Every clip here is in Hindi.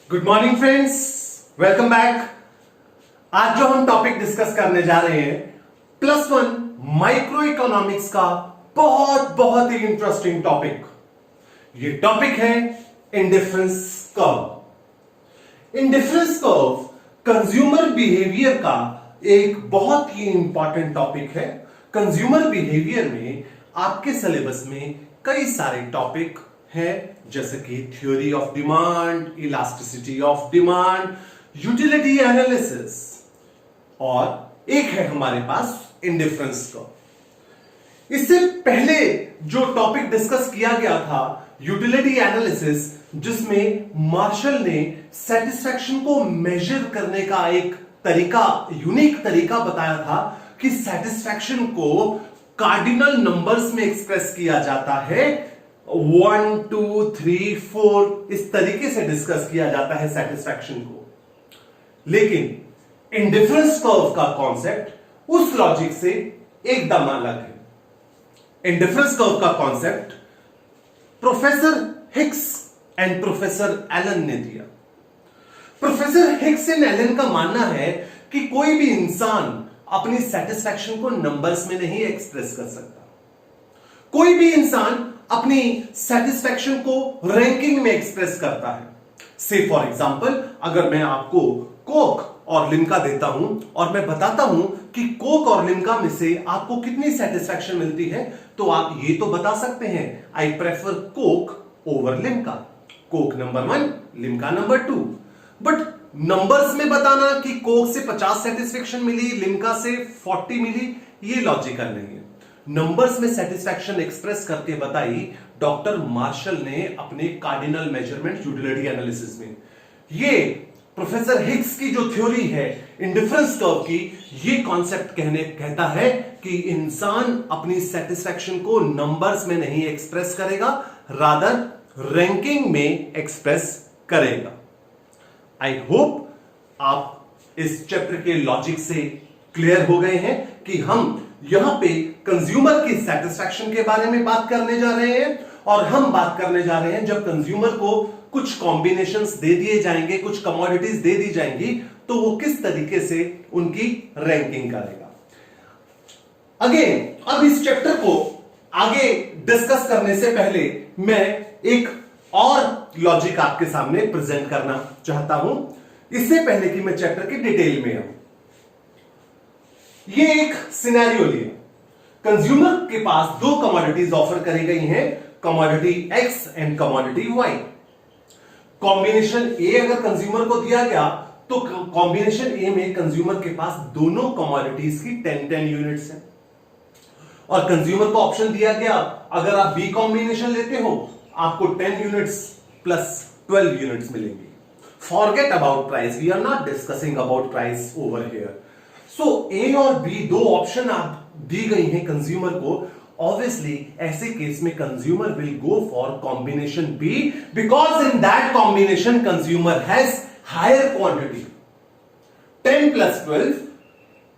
Good morning friends, welcome back. आज जो हम टॉपिक डिस्कस करने जा रहे हैं +1 माइक्रो इकोनॉमिक्स का बहुत ही इंटरेस्टिंग टॉपिक। ये टॉपिक है indifference curve. Indifference curve consumer behaviour का एक बहुत ही इंपॉर्टेंट टॉपिक है। कंज्यूमर बिहेवियर में आपके सिलेबस में कई सारे टॉपिक है, जैसे कि theory of demand, elasticity of demand, utility analysis, और एक है हमारे पास इंडिफरेंस कर्व। इससे पहले जो टॉपिक डिस्कस किया गया था यूटिलिटी एनालिसिस, जिसमें मार्शल ने सेटिस्फैक्शन को मेजर करने का एक तरीका, यूनिक तरीका बताया था कि सेटिस्फैक्शन को कार्डिनल नंबर्स में एक्सप्रेस किया जाता है। 1, 2, 3, 4 इस तरीके से डिस्कस किया जाता है सेटिस्फैक्शन को। लेकिन इंडिफरेंस कर्व का कॉन्सेप्ट उस लॉजिक से एकदम अलग है। इंडिफरेंस कर्व का concept professor Hicks and professor Allen ने दिया। प्रोफेसर हिक्स एंड एलन का मानना है कि कोई भी इंसान अपनी सेटिस्फैक्शन को नंबर्स में नहीं एक्सप्रेस कर सकता। कोई भी इंसान अपनी सेटिस्फैक्शन को रैंकिंग में एक्सप्रेस करता है। से फॉर एग्जांपल, अगर मैं आपको कोक और लिम्का देता हूं और मैं बताता हूं कि कोक और लिम्का में से आपको कितनी सेटिस्फैक्शन मिलती है, तो आप ये तो बता सकते हैं, I prefer Coke over Limca. Coke number 1, Limca number 2। But numbers में बताना कि कोक से 50 सेटिस्फैक्शन मिली, लिम्का से 40 मिली, ये लॉजिकल नहीं है। नंबर्स में सेटिस्फैक्शन एक्सप्रेस करके बताई डॉक्टर मार्शल ने अपने कार्डिनल मेजरमेंट यूटिलिटी एनालिसिस में। ये प्रोफेसर हिक्स की जो थ्योरी है इंडिफरेंस कर्व की, ये कॉन्सेप्ट कहता है कि इंसान अपनी सेटिस्फैक्शन को नंबर्स में नहीं एक्सप्रेस करेगा, रादर रैंकिंग में एक्सप्रेस करेगा। आई होप आप इस चैप्टर के लॉजिक से क्लियर हो गए हैं कि हम यहां पे कंज्यूमर की सेटिस्फैक्शन के बारे में बात करने जा रहे हैं, और हम बात करने जा रहे हैं जब कंज्यूमर को कुछ कॉम्बिनेशंस दे दिए जाएंगे, कुछ कमोडिटीज दे दी जाएंगी, तो वो किस तरीके से उनकी रैंकिंग करेगा। अगेन, अब इस चैप्टर को आगे डिस्कस करने से पहले मैं एक और लॉजिक आपके सामने प्रेजेंट करना चाहता हूं, इससे पहले कि मैं चैप्टर की डिटेल में आऊं। ये एक सिनेरियो लिया। कंज्यूमर के पास दो कमोडिटीज ऑफर करी गई हैं, commodity X and commodity Y. Combination A अगर कंज्यूमर को दिया गया, तो कॉम्बिनेशन ए में कंज्यूमर के पास दोनों कमोडिटीज की 10 यूनिट्स हैं, और कंज्यूमर को ऑप्शन दिया गया, अगर आप बी कॉम्बिनेशन लेते हो आपको 10 यूनिट्स प्लस 12 यूनिट्स मिलेंगी। Forget about price, we are not discussing about price over here. So A और बी दो ऑप्शन आप दी गई हैं कंज्यूमर को। ऑब्वियसली ऐसे केस में consumer will go for combination B, because in that combination consumer has higher quantity. 10 plus 12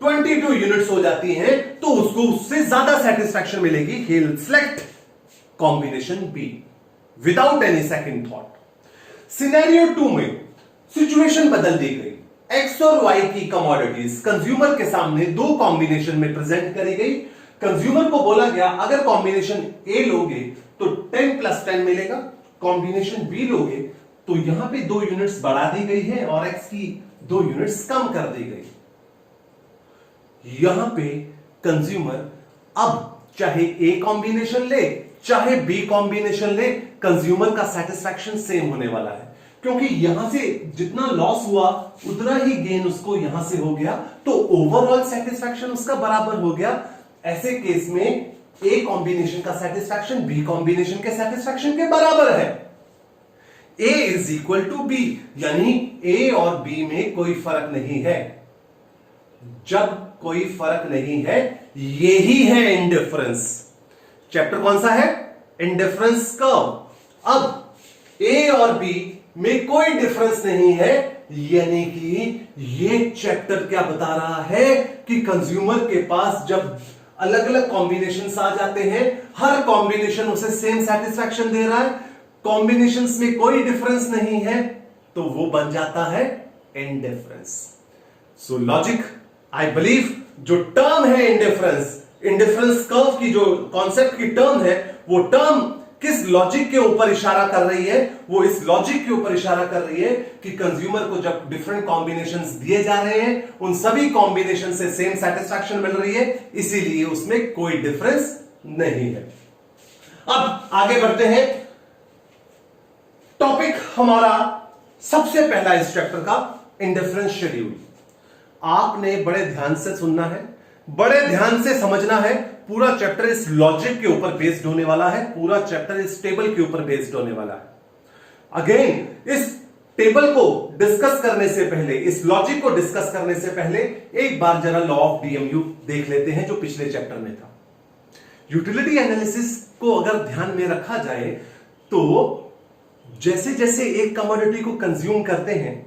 22 units हो जाती हैं, तो उसको उससे ज्यादा सेटिस्फैक्शन मिलेगी। He will select combination B without any second thought. Scenario 2 में सिचुएशन बदल दी गई। एक्स और वाई की कमोडिटीज कंज्यूमर के सामने दो कॉम्बिनेशन में प्रेजेंट करी गई। कंज्यूमर को बोला गया, अगर कॉम्बिनेशन ए लोगे तो 10 प्लस 10 मिलेगा, कॉम्बिनेशन बी लोगे तो यहां पे 2 यूनिट्स बढ़ा दी गई है और एक्स की 2 यूनिट्स कम कर दी गई। यहां पे कंज्यूमर अब चाहे ए कॉम्बिनेशन ले चाहे बी कॉम्बिनेशन ले, कंज्यूमर का सेटिस्फैक्शन सेम होने वाला है, क्योंकि यहां से जितना लॉस हुआ उतना ही गेन उसको यहां से हो गया, तो ओवरऑल सेटिस्फैक्शन उसका बराबर हो गया। ऐसे केस में ए कॉम्बिनेशन का सेटिस्फैक्शन बी कॉम्बिनेशन के सेटिस्फैक्शन के बराबर है। ए इज इक्वल टू बी, यानी ए और बी में कोई फर्क नहीं है। जब कोई फर्क नहीं है, यही है इंडिफरेंस। चैप्टर कौन सा है? Indifference curve. अब ए और बी में कोई डिफरेंस नहीं है, यानी कि ये चैप्टर क्या बता रहा है कि कंज्यूमर के पास जब अलग अलग कॉम्बिनेशंस आ जाते हैं, हर कॉम्बिनेशन उसे सेम सेटिस्फैक्शन दे रहा है, कॉम्बिनेशंस में कोई डिफरेंस नहीं है, तो वो बन जाता है indifference. So logic, I believe जो टर्म है इंडिफरेंस कर्व की जो कॉन्सेप्ट की टर्म है, वो टर्म किस लॉजिक के ऊपर इशारा कर रही है? वो इस लॉजिक के ऊपर इशारा कर रही है कि कंज्यूमर को जब डिफरेंट कॉम्बिनेशंस दिए जा रहे हैं, उन सभी कॉम्बिनेशन से सेम सेटिस्फैक्शन मिल रही है, इसीलिए उसमें कोई डिफरेंस नहीं है। अब आगे बढ़ते हैं। टॉपिक हमारा सबसे पहला इस चैप्टर का इंडिफरेंस शेड्यूल। आपने बड़े ध्यान से सुनना है, बड़े ध्यान से समझना है। पूरा चैप्टर इस लॉजिक के ऊपर बेस्ड होने वाला है, पूरा चैप्टर इस टेबल के ऊपर बेस्ड होने वाला है। अगेन, इस टेबल को डिस्कस करने से पहले, इस लॉजिक को डिस्कस करने से पहले एक बार जरा लॉ ऑफ डीएमयू देख लेते हैं जो पिछले चैप्टर में था। यूटिलिटी एनालिसिस को अगर ध्यान में रखा जाए तो जैसे जैसे एक कमोडिटी को कंज्यूम करते हैं,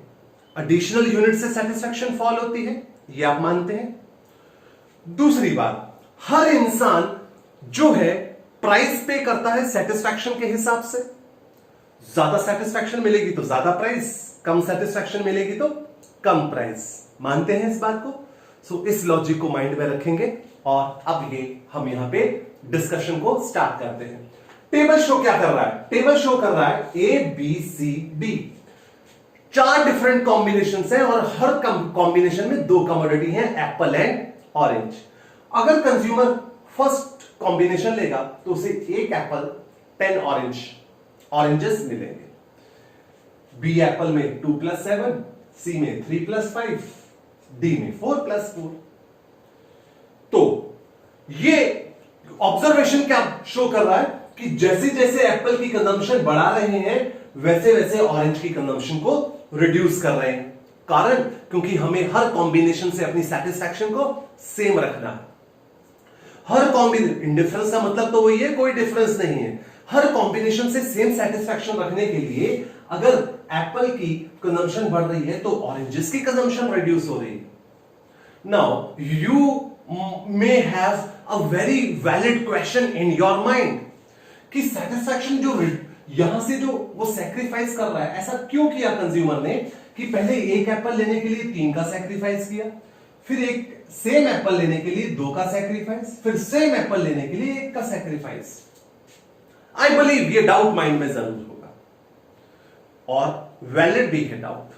एडिशनल यूनिट से सेटिस्फैक्शन फॉल होती है, ये आप मानते हैं। दूसरी बात, हर इंसान जो है प्राइस पे करता है सेटिस्फैक्शन के हिसाब से। ज्यादा सेटिस्फैक्शन मिलेगी तो ज्यादा प्राइस, कम सेटिस्फैक्शन मिलेगी तो कम प्राइस। मानते हैं इस बात को? सो इस लॉजिक को माइंड में रखेंगे और अब ये हम यहां पे डिस्कशन को स्टार्ट करते हैं। टेबल शो क्या कर रहा है? टेबल शो कर रहा है A B C D, 4 different combination हैं और हर कॉम्बिनेशन में 2 कमोडिटी हैं, एप्पल एंड ऑरेंज। अगर कंज्यूमर फर्स्ट कॉम्बिनेशन लेगा तो उसे 1 एप्पल 10 ऑरेंजेस मिलेंगे। बी एप्पल में 2 + 7, सी में 3 + 5, डी में 4 + 4। तो ये ऑब्जर्वेशन क्या शो कर रहा है कि जैसे जैसे एप्पल की कंजम्पशन बढ़ा रहे हैं, वैसे वैसे ऑरेंज की कंजम्पशन को रिड्यूस कर रहे हैं। कारण, क्योंकि हमें हर कॉम्बिनेशन से अपनी सेटिस्फैक्शन को सेम रखना है। हर कॉम्बिनेशन, इंडिफरेंस का मतलब तो वही है, कोई डिफरेंस नहीं है। हर कॉम्बिनेशन से सेम सेटिस्फैक्शन रखने के लिए अगर एप्पल की कंजम्पशन बढ़ रही है तो ऑरेंजेस की कंजम्पशन रिड्यूस हो रही है। Now you may have a very valid question in your mind कि सेटिस्फैक्शन जो यहां से जो वो सैक्रिफाइस कर रहा है, ऐसा क्यों किया कंज्यूमर ने कि पहले 1 एप्पल लेने के लिए 3 का सैक्रिफाइस किया, फिर एक सेम एप्पल लेने के लिए 2 का सैक्रिफाइस, फिर सेम एप्पल लेने के लिए 1 का सैक्रिफाइस। आई बिलीव ये डाउट माइंड में जरूर होगा और वैलिड भी है डाउट।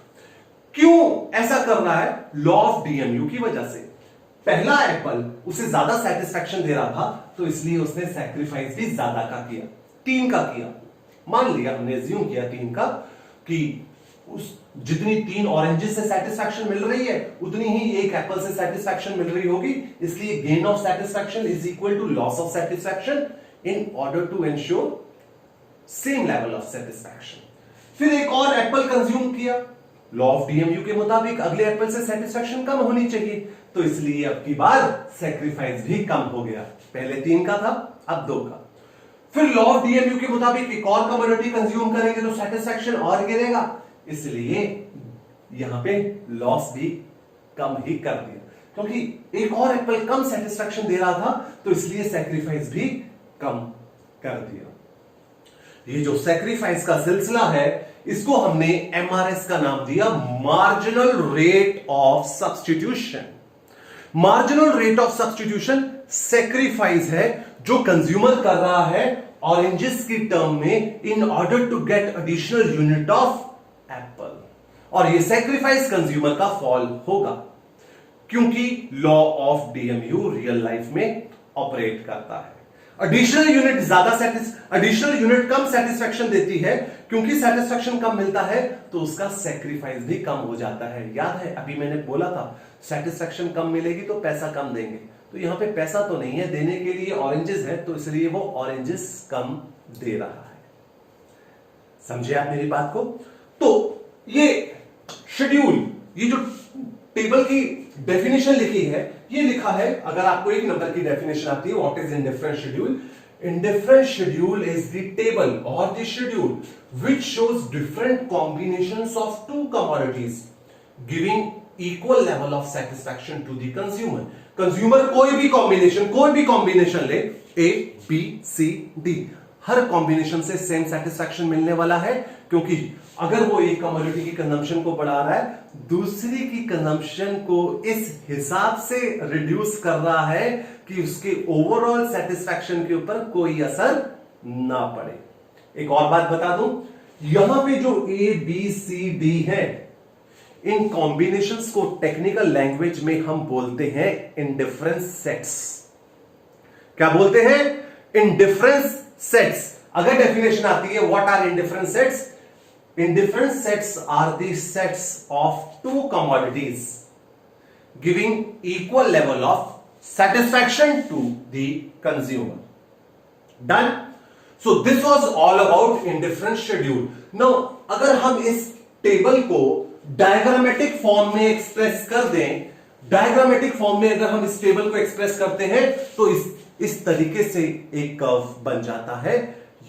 क्यों ऐसा कर रहा है? लॉ ऑफ डीएमयू की वजह से। पहला एप्पल उसे ज्यादा सेटिस्फैक्शन दे रहा था, तो इसलिए उसने सैक्रिफाइस भी ज्यादा का किया, 3 का किया। मान लिया, हमने एज्यूम किया 3 का, कि उस जितनी 3 ऑरेंजेस से सेटिस्फैक्शन मिल रही है उतनी ही 1 एप्पल से सेटिस्फैक्शन मिल रही होगी, इसलिए gain of satisfaction is equal to loss of satisfaction in order to ensure same level of satisfaction. फिर एक और एप्पल कंज्यूम किया, लॉ ऑफ डीएमयू के मुताबिक अगले एप्पल से सेटिस्फैक्शन कम होनी चाहिए, तो इसलिए अब की बार सैक्रिफाइस भी कम हो गया। पहले 3 का था, अब 2 का। फिर लॉ ऑफ डीएमयू के मुताबिक एक और कमोडिटी कंज्यूम करेंगे तो सेटिस्फैक्शन और गिरेगा, इसलिए यहां पे लॉस भी कम ही कर दिया, क्योंकि एक और एप्पल कम सेटिस्फैक्शन दे रहा था, तो इसलिए सैक्रिफाइस भी कम कर दिया। ये जो सैक्रिफाइस का सिलसिला है, इसको हमने एमआरएस का नाम दिया, marginal rate of substitution. Marginal rate of substitution sacrifice है जो कंज्यूमर कर रहा है ऑरेंजेस की टर्म में in order to get additional unit of apple, और ये सैक्रिफाइस कंज्यूमर का फॉल होगा, क्योंकि law of DMU real life में ऑपरेट करता है। एडिशनल यूनिट कम सेटिस्फैक्शन देती है, क्योंकि सेटिस्फैक्शन कम मिलता है तो उसका सैक्रिफाइस भी कम हो जाता है। याद है अभी मैंने बोला था सेटिस्फैक्शन कम मिलेगी तो पैसा कम देंगे, तो यहां पे पैसा तो नहीं है देने के लिए, ऑरेंजेस है, तो इसलिए वो ऑरेंजेस कम दे रहा है। समझे आप मेरी बात को? तो ये शेड्यूल, ये जो टेबल की डेफिनेशन लिखी है, ये लिखा है, अगर आपको 1 नंबर की डेफिनेशन आती है, what is indifference schedule? Indifferent schedule is the table or the schedule which shows different combinations of 2 commodities giving equal level of satisfaction to the consumer. Consumer कोई भी कॉम्बिनेशन ले, A, B, C, D, her combination से सेम सेटिस्फैक्शन मिलने वाला है, क्योंकि अगर वो एक कमोडिटी की कंजम्पशन को बढ़ा रहा है, दूसरी की कंजम्पशन को इस हिसाब से रिड्यूस कर रहा है कि उसके ओवरऑल सेटिस्फैक्शन के ऊपर कोई असर ना पड़े। एक और बात बता दूं, यहां पे जो ए बी सी डी है, इन कॉम्बिनेशंस को टेक्निकल लैंग्वेज में हम बोलते हैं इंडिफरेंस सेट्स। क्या बोलते हैं? Indifference sets. अगर डेफिनेशन आती है what are indifference sets? Indifference sets are the sets of two commodities giving equal level of satisfaction to the consumer. Done? So this was all about indifference schedule. Now अगर हम इस टेबल को डायग्रामेटिक फॉर्म में एक्सप्रेस कर दें, डायग्रामेटिक फॉर्म में अगर हम इस टेबल को एक्सप्रेस करते हैं तो इस तरीके से एक कर्व बन जाता है।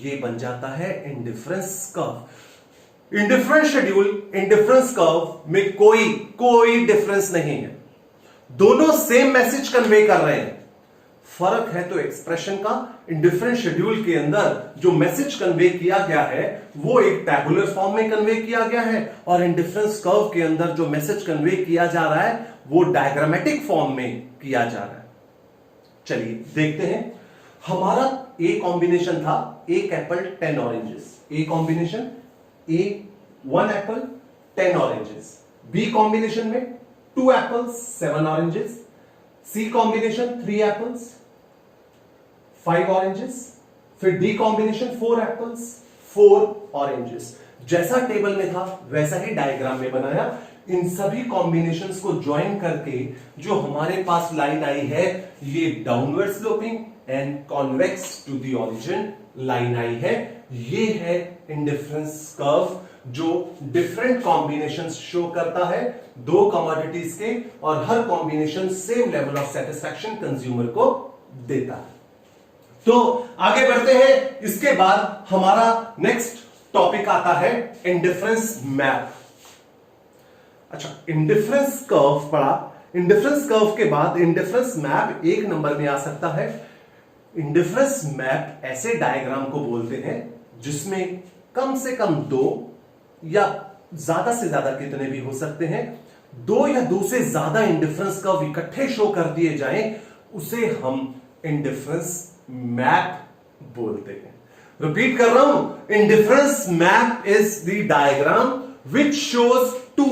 ये बन जाता है indifference curve. Indifference schedule, indifference curve में कोई डिफरेंस नहीं है, दोनों सेम मैसेज कन्वे कर रहे हैं। फर्क है तो एक्सप्रेशन का। इंडिफरेंस शेड्यूल के अंदर जो मैसेज कन्वे किया गया है वो एक टैबुलर फॉर्म में कन्वे किया गया है, और इंडिफरेंस कर्व के अंदर जो मैसेज कन्वे किया जा रहा है वो डायग्रामेटिक फॉर्म में किया जा रहा है। चलिए देखते हैं। हमारा ए कॉम्बिनेशन था, एक एप्पल 10 ऑरेंजेस। A combination A 1 apple 10 oranges. B combination में 2 apples 7 oranges। C combination 3 apples 5 oranges। फिर D combination 4 apples 4 oranges। जैसा टेबल में था वैसा ही डायग्राम में बनाया। इन सभी कॉम्बिनेशंस को ज्वाइन करके जो हमारे पास लाइन आई है, ये downward sloping and convex to the origin line आई है। ये है इंडिफरेंस कर्व जो डिफरेंट कॉम्बिनेशंस शो करता है दो कमोडिटीज के, और हर combination same level of satisfaction consumer को देता है। तो आगे बढ़ते हैं। इसके बाद हमारा नेक्स्ट टॉपिक आता है इंडिफरेंस मैप। अच्छा, इंडिफरेंस कर्व पढ़ा, इंडिफरेंस कर्व के बाद इंडिफरेंस मैप एक नंबर में आ सकता है। इंडिफरेंस मैप ऐसे डायग्राम को बोलते हैं जिसमें कम से कम दो या ज्यादा से ज्यादा कितने भी हो सकते हैं, दो या दो से ज्यादा इंडिफरेंस कर्व इकट्ठे शो कर दिए जाएं, उसे हम इंडिफरेंस मैप बोलते हैं। रिपीट कर रहा हूं, indifference map is the diagram which shows two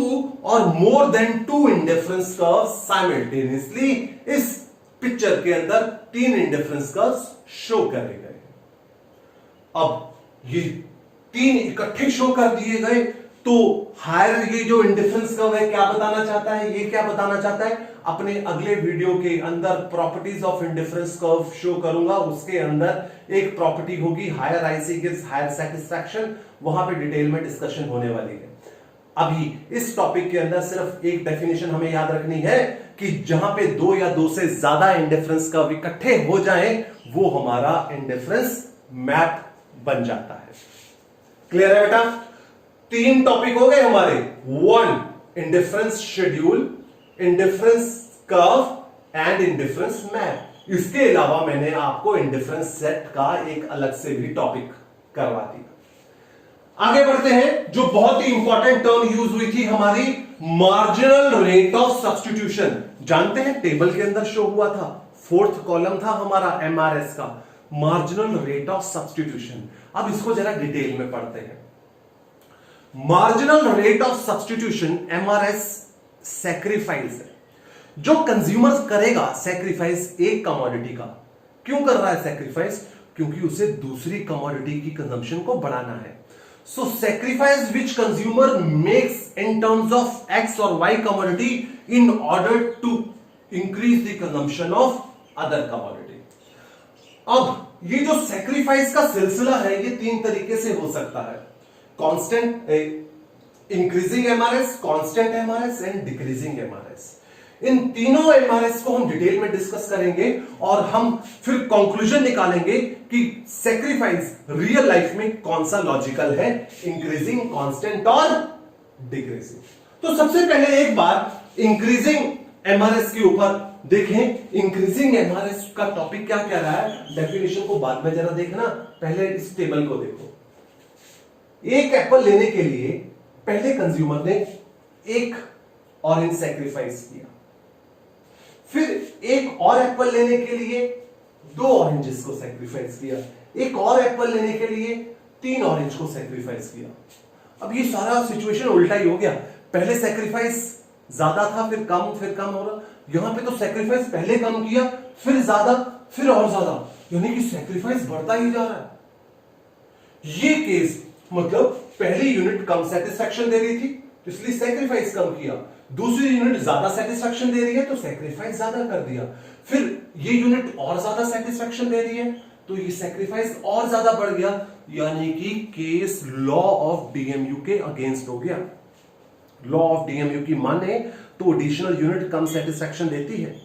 और more than two indifference curve simultaneously. इस पिक्चर के अंदर 3 इंडिफरेंस कर्व शो करे गए। अब ये 3 इकट्ठे शो कर दिए गए तो हायर ये जो इंडिफरेंस कर्व है क्या बताना चाहता है? ये क्या बताना चाहता है? अपने अगले वीडियो के अंदर properties of indifference curve show करूंगा। उसके अंदर एक प्रॉपर्टी होगी higher IC gives higher satisfaction, वहां पे डिटेल में डिस्कशन होने वाली है। अभी इस टॉपिक के अंदर सिर्फ एक डेफिनेशन हमें याद रखनी है कि जहां पे दो या दो से ज्यादा इंडिफरेंस कर्व इकट्ठे हो जाएं वो हमारा इंडिफरेंस मैप बन जाता है। क्लियर है बेटा? 3 टॉपिक हो गए हमारे। 1 indifference schedule, indifference curve and indifference map. इसके अलावा मैंने आपको इंडिफरेंस सेट का एक अलग से भी टॉपिक करवा दिया। आगे बढ़ते हैं। जो बहुत ही इंपॉर्टेंट टर्म यूज हुई थी हमारी, मार्जिनल रेट ऑफ सब्स्टिट्यूशन। जानते हैं टेबल के अंदर शो हुआ था, 4th कॉलम था हमारा एमआरएस का, मार्जिनल रेट ऑफ सब्स्टिट्यूशन। अब इसको जरा डिटेल में पढ़ते हैं। Marginal rate of substitution MRS sacrifice है, जो कंज्यूमर करेगा सैक्रिफाइस एक कमोडिटी का। क्यों कर रहा है सैक्रिफाइस? क्योंकि उसे दूसरी कमोडिटी की कंजम्पशन को बढ़ाना है। So sacrifice which consumer makes in terms of X और Y commodity in order to increase the consumption of other commodity. अब ये जो सैक्रिफाइस का सिलसिला है ये 3 तरीके से हो सकता है। Constant increasing MRS, constant MRS and decreasing MRS. इन तीनों एमआरएस को हम डिटेल में डिस्कस करेंगे और हम फिर कंक्लूजन निकालेंगे कि सैक्रिफाइस रियल लाइफ में कौन सा लॉजिकल है, इंक्रीजिंग, कांस्टेंट और डिक्रीजिंग। तो सबसे पहले एक बार इंक्रीजिंग एमआरएस के ऊपर देखें इंक्रीजिंग एमआरएस का टॉपिक क्या कह रहा है, डेफिनेशन को बाद में जरा देखना, पहले इस टेबल को देखो। एक एप्पल लेने के लिए पहले कंज्यूमर ने एक ऑरेंज सैक्रिफाइस किया, फिर एक और एप्पल लेने के लिए 2 ऑरेंजेस को सैक्रिफाइस किया, एक और एप्पल लेने के लिए 3 ऑरेंज को सैक्रिफाइस किया। अब ये सारा सिचुएशन उल्टा ही हो गया, पहले सैक्रिफाइस ज्यादा था, फिर कम हो रहा। यहां पे तो सैक्रिफाइस पहले कम किया, फिर ज्यादा, फिर और ज्यादा, यानी कि सैक्रिफाइस बढ़ता ही जा रहा है। ये केस मतलब पहली यूनिट कम सेटिस्फेक्शन दे रही थी, इसलिए सैक्रिफाइस कम किया। दूसरी यूनिट ज्यादा सेटिस्फेक्शन दे रही है तो सैक्रिफाइस ज्यादा कर दिया। फिर ये यूनिट और ज्यादा सेटिस्फेक्शन दे रही है तो ये सैक्रिफाइस और ज्यादा बढ़ गया, यानी कि केस लॉ ऑफ डीएमयू के अगेंस्ट हो गया। लॉ ऑफ डीएमयू की माने तो एडिशनल यूनिट कम सेटिस्फेक्शन देती है,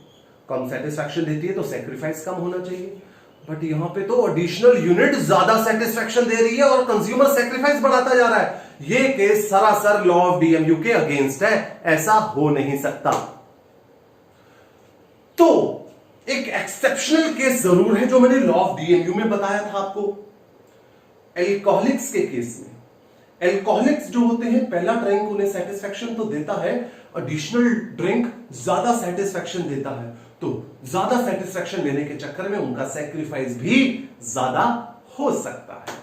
कम सेटिस्फेक्शन देती है तो सैक्रिफाइस कम होना चाहिए, बट यहां पे तो एडिशनल यूनिट ज्यादा सेटिस्फेक्शन दे रही है और कंज्यूमर सैक्रिफाइस बढ़ाता जा रहा है। ये केस सरासर लॉ ऑफ डीएमयू के अगेंस्ट है, ऐसा हो नहीं सकता। तो एक एक्सेप्शनल केस जरूर है जो मैंने लॉ ऑफ डीएमयू में बताया था आपको। एल्कोहलिक्स के केस में, एल्कोहलिक्स जो होते हैं पहला ड्रिंक उन्हें सेटिस्फेक्शन तो देता है, एडिशनल ड्रिंक ज्यादा सेटिस्फेक्शन देता है, तो ज्यादा सेटिस्फेक्शन लेने के चक्कर में उनका सैक्रिफाइस भी ज्यादा हो सकता है।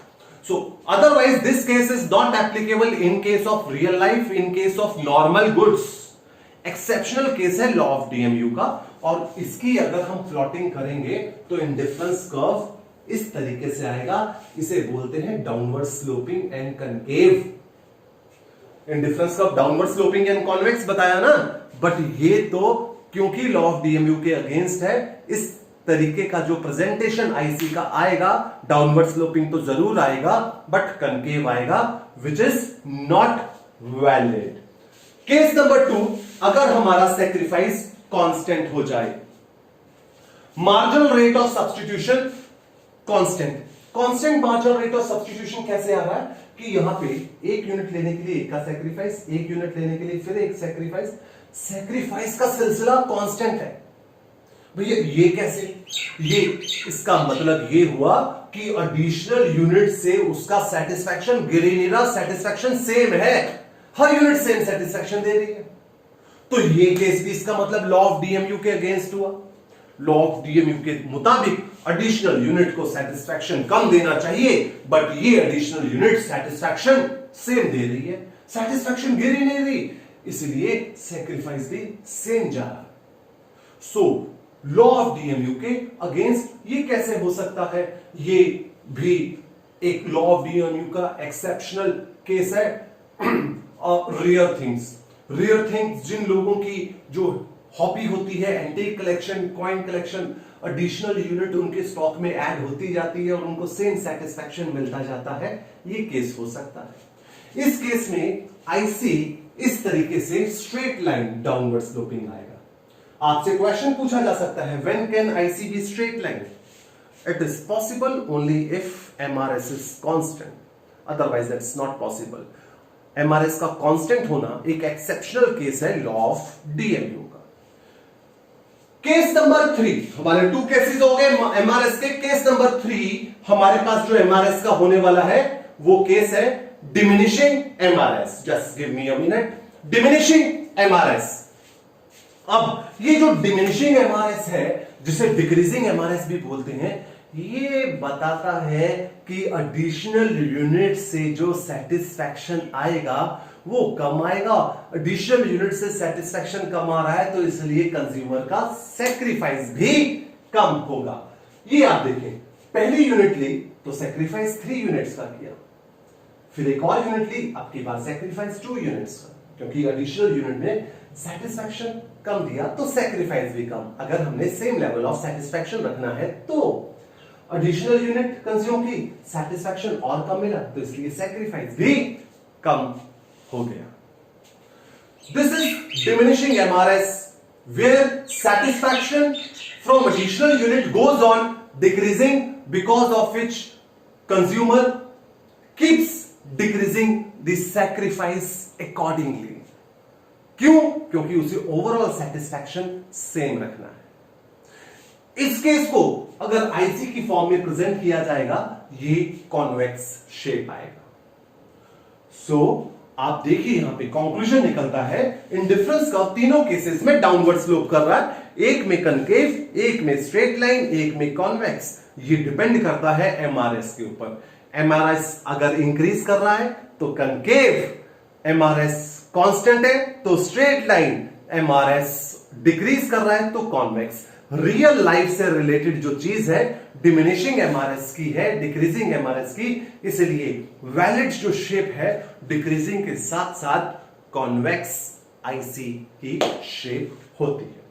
सो otherwise this case is not applicable in case of real life, in case of normal goods. Exceptional case है लॉ ऑफ डीएमयू का, और इसकी अगर हम प्लॉटिंग करेंगे तो इंडिफरेंस कर्व इस तरीके से आएगा, इसे बोलते हैं downward sloping and concave. Indifference curve downward sloping and convex बताया ना, बट ये तो क्योंकि लॉ ऑफ डीएमयू के अगेंस्ट है, इस तरीके का जो प्रेजेंटेशन आईसी का आएगा, डाउनवर्ड स्लोपिंग तो जरूर आएगा बट कनकेव आएगा, which is not valid. Case number 2, अगर हमारा सैक्रिफाइस कांस्टेंट हो जाए, marginal rate of substitution constant. Constant marginal rate of substitution कैसे आ रहा है कि यहां पे एक यूनिट लेने के लिए एक का सैक्रिफाइस, एक यूनिट लेने के लिए फिर एक सैक्रिफाइस, सैक्रिफाइस का सिलसिला कांस्टेंट है। भैया ये कैसे? ये इसका मतलब ये हुआ कि एडिशनल यूनिट से उसका सेटिस्फेक्शन गिर ही नहीं रहा, सेटिस्फेक्शन सेम है, हर यूनिट सेम सेटिस्फेक्शन दे रही है। तो ये केस भी इसका मतलब लॉ ऑफ डीएमयू के अगेंस्ट हुआ। लॉ ऑफ डीएमयू के मुताबिक एडिशनल यूनिट को सेटिस्फेक्शन कम देना चाहिए, बट ये एडिशनल यूनिट सेटिस्फेक्शन सेम दे रही है, सेटिस्फेक्शन गिर ही नहीं रही, इसलिए सैक्रिफाइस भी सेम जा रहा है। सो लॉ ऑफ डीएमयू के अगेंस्ट ये कैसे हो सकता है? ये भी एक लॉ ऑफ डीएमयू का एक्सेप्शनल केस है। रेयर थिंग्स जिन लोगों की जो हॉबी होती है antique collection, coin collection, additional unit उनके स्टॉक में ऐड होती जाती है और उनको सेम सेटिस्फेक्शन मिलता जाता है, ये केस हो सकता है। इस केस में आईसी इस तरीके से स्ट्रेट लाइन डाउनवर्ड स्लोपिंग आएगा। आपसे क्वेश्चन पूछा जा सकता है, when can IC be straight line? It is possible only if MRS is constant, otherwise that's not possible. MRS का कांस्टेंट होना एक एक्सेप्शनल केस है लॉ ऑफ डीएमयू का। केस नंबर 3, हमारे 2 केसेस हो गए एमआरएस के। केस नंबर 3 हमारे पास जो एमआरएस का होने वाला है वो केस है diminishing MRS. Just give me a minute. Diminishing MRS. अब ये जो डिमिनिशिंग एमआरएस है, जिसे डिक्रीजिंग एमआरएस भी बोलते हैं, ये बताता है कि एडिशनल यूनिट से जो सेटिस्फेक्शन आएगा वो कम आएगा। एडिशनल यूनिट से सेटिस्फेक्शन कम आ रहा है तो इसलिए कंज्यूमर का सैक्रिफाइस भी कम होगा। ये आप देखें, पहली यूनिट ली तो सैक्रिफाइस 3 यूनिट्स का किया, फिर एक और यूनिट ली, आपके पास सैक्रिफाइस 2 यूनिट्स का, क्योंकि एडिशनल यूनिट ने सेटिस्फेक्शन कम दिया तो सैक्रिफाइस भी कम। अगर हमने सेम लेवल ऑफ सेटिस्फेक्शन रखना है तो एडिशनल यूनिट कंज्यूम की, सेटिस्फेक्शन और कम मिला तो इसलिए सैक्रिफाइस भी कम हो गया। This is diminishing MRS where satisfaction from additional unit goes on decreasing, because of which consumer keeps decreasing the sacrifice accordingly. क्यों? क्योंकि उसे ओवरऑल सेटिस्फेक्शन सेम रखना है। इस केस को अगर आईसी की फॉर्म में प्रेजेंट किया जाएगा, ये कॉन्वेक्स शेप आएगा। सो आप देखिए यहां पे कंक्लूजन निकलता है, इंडिफरेंस कर्व तीनों केसेस में डाउनवर्ड स्लोप कर रहा है, एक में कनकेव, एक में स्ट्रेट लाइन, एक में कॉन्वेक्स। ये डिपेंड करता है एमआरएस के ऊपर। एमआरएस अगर इंक्रीज कर रहा है तो कनकेव, एमआरएस कांस्टेंट है तो स्ट्रेट लाइन, एमआरएस डिक्रीज कर रहा है तो कॉन्वेक्स। रियल लाइफ से रिलेटेड जो चीज है डिमिनिशिंग एमआरएस की है, डिक्रीजिंग एमआरएस की, इसलिए वैलिड जो शेप है डिक्रीजिंग के साथ साथ कॉन्वेक्स आईसी की शेप होती है।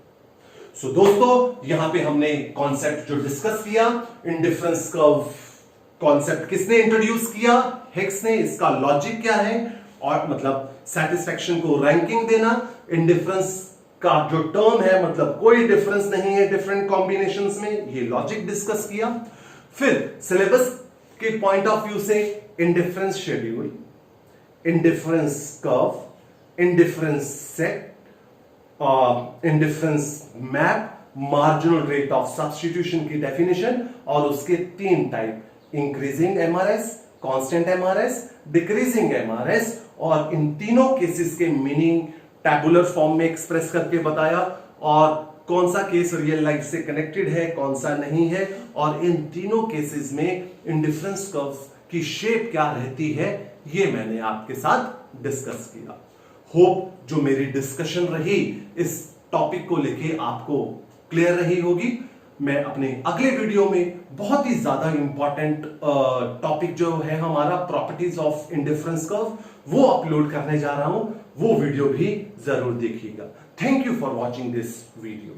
सो दोस्तों यहां पे हमने कॉन्सेप्ट जो डिस्कस किया, इंडिफरेंस कर्व कॉन्सेप्ट किसने इंट्रोड्यूस किया? हिक्स ने। इसका लॉजिक क्या है? और मतलब सेटिस्फैक्शन को रैंकिंग देना, इंडिफरेंस का जो टर्म है मतलब कोई डिफरेंस नहीं है डिफरेंट कॉम्बिनेशंस में, ये लॉजिक डिस्कस किया। फिर सिलेबस के पॉइंट ऑफ व्यू से indifference schedule, indifference curve, indifference set, indifference map, marginal rate of substitution की डेफिनेशन और उसके 3 type, increasing MRS, constant MRS, decreasing MRS, और इन तीनों केसेस के मीनिंग टैबुलर फॉर्म में एक्सप्रेस करके बताया, और कौन सा केस रियल लाइफ से कनेक्टेड है, कौन सा नहीं है, और इन तीनों केसेस में इंडिफरेंस कर्व की शेप क्या रहती है, ये मैंने आपके साथ डिस्कस किया। होप जो मेरी डिस्कशन रही इस टॉपिक को लेके आपको क्लियर रही होगी। मैं अपने अगले वीडियो में बहुत ही ज्यादा इंपॉर्टेंट टॉपिक जो है हमारा प्रॉपर्टीज ऑफ इंडिफरेंस कर्व, वो अपलोड करने जा रहा हूं। वो वीडियो भी जरूर देखिएगा। Thank you for watching this video.